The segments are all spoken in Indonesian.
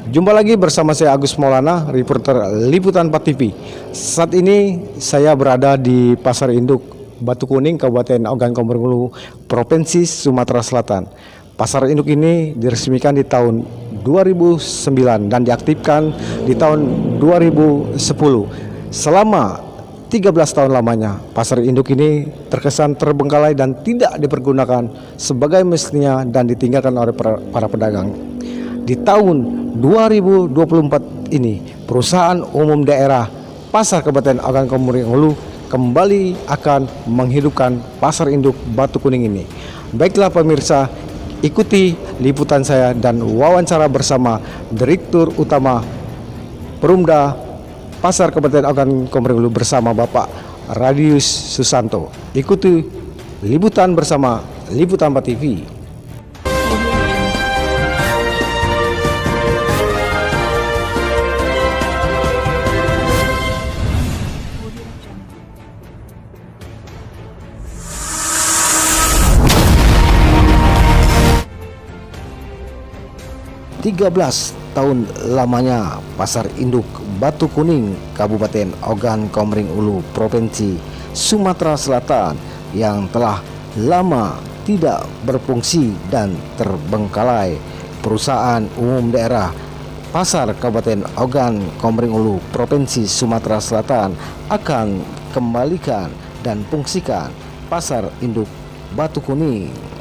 Jumpa lagi bersama saya Agus Maulana, reporter Liputan 4 TV. Saat ini saya berada di Pasar Induk Batu Kuning, Kabupaten Ogan Komering Ulu, Provinsi Sumatera Selatan. Pasar Induk ini diresmikan di tahun 2009 dan diaktifkan di tahun 2010. Selama 13 tahun lamanya, Pasar Induk ini terkesan terbengkalai dan tidak dipergunakan sebagai mestinya dan ditinggalkan oleh para pedagang. Di tahun 2024 ini, perusahaan umum daerah Pasar Kabupaten Ogan Komering Ulu kembali akan menghidupkan Pasar Induk Batu Kuning ini. Baiklah pemirsa, ikuti liputan saya dan wawancara bersama Direktur Utama Perumda Pasar Kabupaten Ogan Komering Ulu bersama Bapak Radius Susanto. Ikuti liputan bersama Liputan 4 TV. Tiga 13 tahun lamanya Pasar Induk Batu Kuning, Kabupaten Ogan Komering Ulu, Provinsi Sumatera Selatan yang telah lama tidak berfungsi dan terbengkalai. Perusahaan umum daerah Pasar Kabupaten Ogan Komering Ulu, Provinsi Sumatera Selatan akan kembalikan dan fungsikan Pasar Induk Batu Kuning.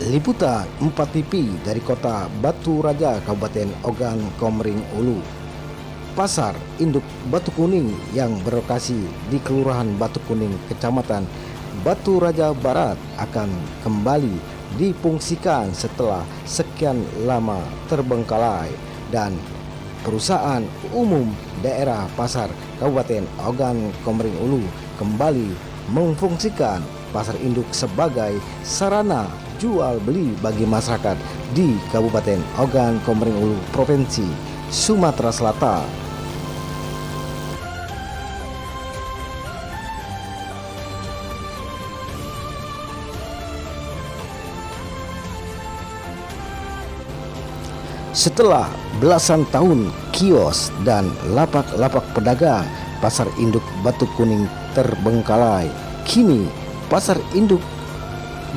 Liputan 4 TV dari kota Batu Raja, Kabupaten Ogan Komering Ulu. Pasar Induk Batu Kuning yang berlokasi di Kelurahan Batu Kuning, Kecamatan Batu Raja Barat akan kembali difungsikan setelah sekian lama terbengkalai, dan perusahaan umum daerah Pasar Kabupaten Ogan Komering Ulu kembali memfungsikan Pasar Induk sebagai sarana jual beli bagi masyarakat di Kabupaten Ogan Komering Ulu, Provinsi Sumatera Selatan. Setelah belasan tahun kios dan lapak-lapak pedagang Pasar Induk Batu Kuning terbengkalai, kini Pasar Induk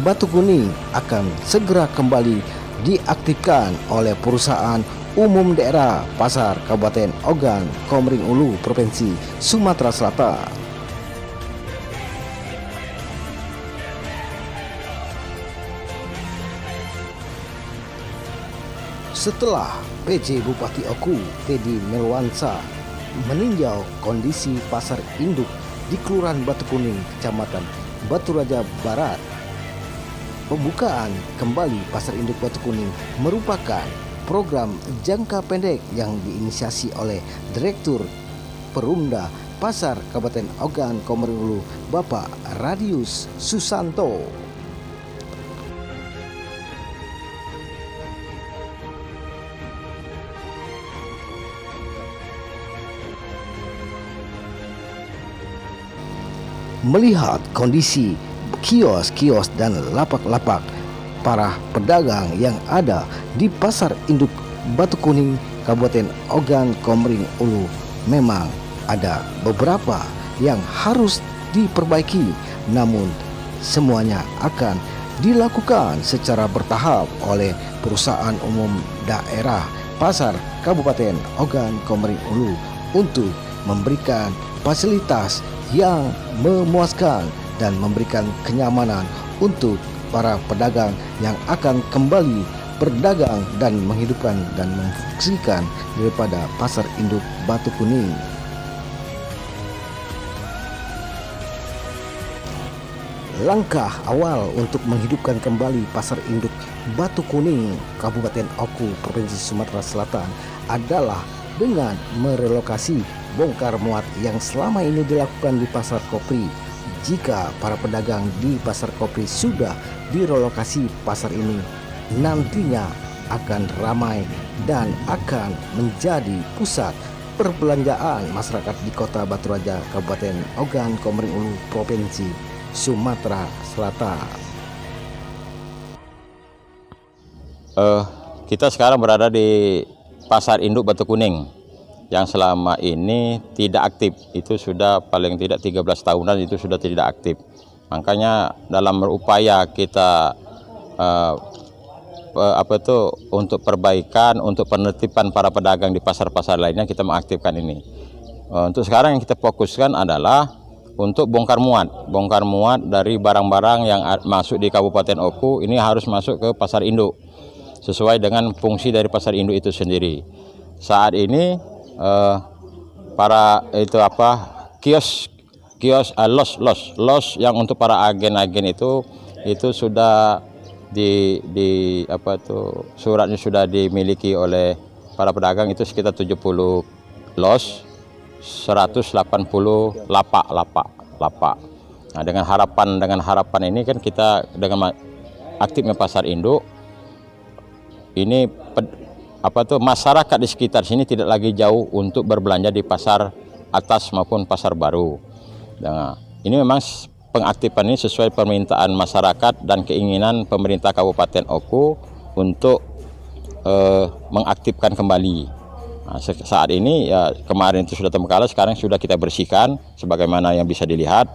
Batu Kuning akan segera kembali diaktifkan oleh perusahaan umum daerah Pasar Kabupaten Ogan Komering Ulu, Provinsi Sumatera Selatan. Setelah PJ Bupati Oku Teddy Melwansa meninjau kondisi Pasar Induk di Kelurahan Batu Kuning, Kecamatan Batu Raja Barat, pembukaan kembali Pasar Induk Batu Kuning merupakan program jangka pendek yang diinisiasi oleh Direktur Perumda Pasar Kabupaten Ogan Komering Ulu, Bapak Radius Susanto. Melihat kondisi kios-kios dan lapak-lapak para pedagang yang ada di Pasar Induk Batu Kuning, Kabupaten Ogan Komering Ulu, memang ada beberapa yang harus diperbaiki, namun semuanya akan dilakukan secara bertahap oleh perusahaan umum daerah Pasar Kabupaten Ogan Komering Ulu untuk memberikan fasilitas yang memuaskan dan memberikan kenyamanan untuk para pedagang yang akan kembali berdagang dan menghidupkan dan memfungsikan daripada Pasar Induk Batu Kuning. Langkah awal untuk menghidupkan kembali Pasar Induk Batu Kuning, Kabupaten Oku, Provinsi Sumatera Selatan adalah dengan merelokasi bongkar muat yang selama ini dilakukan di Pasar Kopri. Jika para pedagang di Pasar Kopri sudah direlokasi, pasar ini nantinya akan ramai dan akan menjadi pusat perbelanjaan masyarakat di Kota Batu Raja, Kabupaten Ogan Komering Ulu, Provinsi Sumatera Selatan. Kita sekarang berada di Pasar Induk Batu Kuning yang selama ini tidak aktif. Itu sudah paling tidak 13 tahunan itu sudah tidak aktif. Makanya dalam berupaya kita untuk perbaikan, untuk penertiban para pedagang di pasar-pasar lainnya, kita mengaktifkan ini. Untuk sekarang yang kita fokuskan adalah untuk bongkar muat dari barang-barang yang masuk di Kabupaten Oku ini harus masuk ke Pasar Induk sesuai dengan fungsi dari Pasar Induk itu sendiri. Saat ini los yang untuk para agen-agen itu sudah suratnya sudah dimiliki oleh para pedagang, itu sekitar 70 los, 180 lapak. Nah, dengan harapan ini kan kita dengan aktifnya Pasar Induk ini masyarakat di sekitar sini tidak lagi jauh untuk berbelanja di pasar atas maupun pasar baru. Nah, ini memang pengaktifan ini sesuai permintaan masyarakat dan keinginan pemerintah Kabupaten Oku untuk mengaktifkan kembali. Nah, saat ini ya, kemarin itu sudah terbengkalai, sekarang sudah kita bersihkan sebagaimana yang bisa dilihat,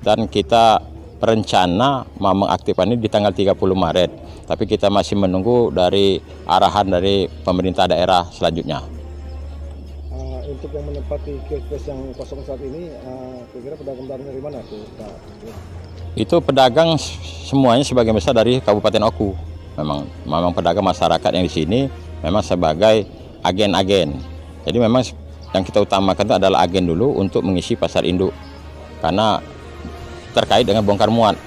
dan kita rencana mau mengaktifkan ini di tanggal 30 Maret. Tapi kita masih menunggu dari arahan dari pemerintah daerah selanjutnya. Untuk yang menempati kios-kios yang kosong saat ini, kira-kira pedagang dari mana tuh, Pak? Itu pedagang semuanya sebagian besar dari Kabupaten Oku. Memang pedagang masyarakat yang di sini memang sebagai agen-agen. Jadi memang yang kita utamakan itu adalah agen dulu untuk mengisi Pasar Induk. Karena terkait dengan bongkar muat,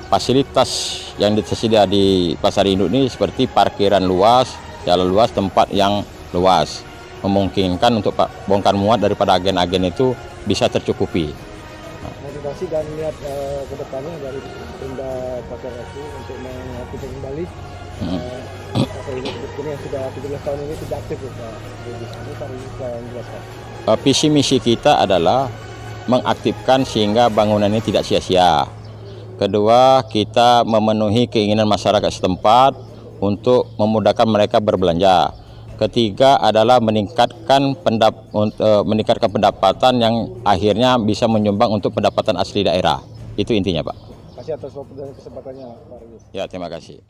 fasilitas yang tersedia di Pasar Induk ini seperti parkiran luas, jalan luas, tempat yang luas, memungkinkan untuk bongkar muat daripada agen-agen itu bisa tercukupi. Motivasi dan niat ke depannya dari Pemda Pasar Oku untuk mengaktifkan kembali Pasar Induk ini yang sudah 17 tahun ini tidak aktif, Pak. Visi misi kita adalah mengaktifkan sehingga bangunan ini tidak sia-sia. Kedua, kita memenuhi keinginan masyarakat setempat untuk memudahkan mereka berbelanja. Ketiga adalah meningkatkan pendapatan yang akhirnya bisa menyumbang untuk pendapatan asli daerah. Itu intinya, Pak. Terima kasih atas waktu dan kesempatannya, Pak. Ya, terima kasih.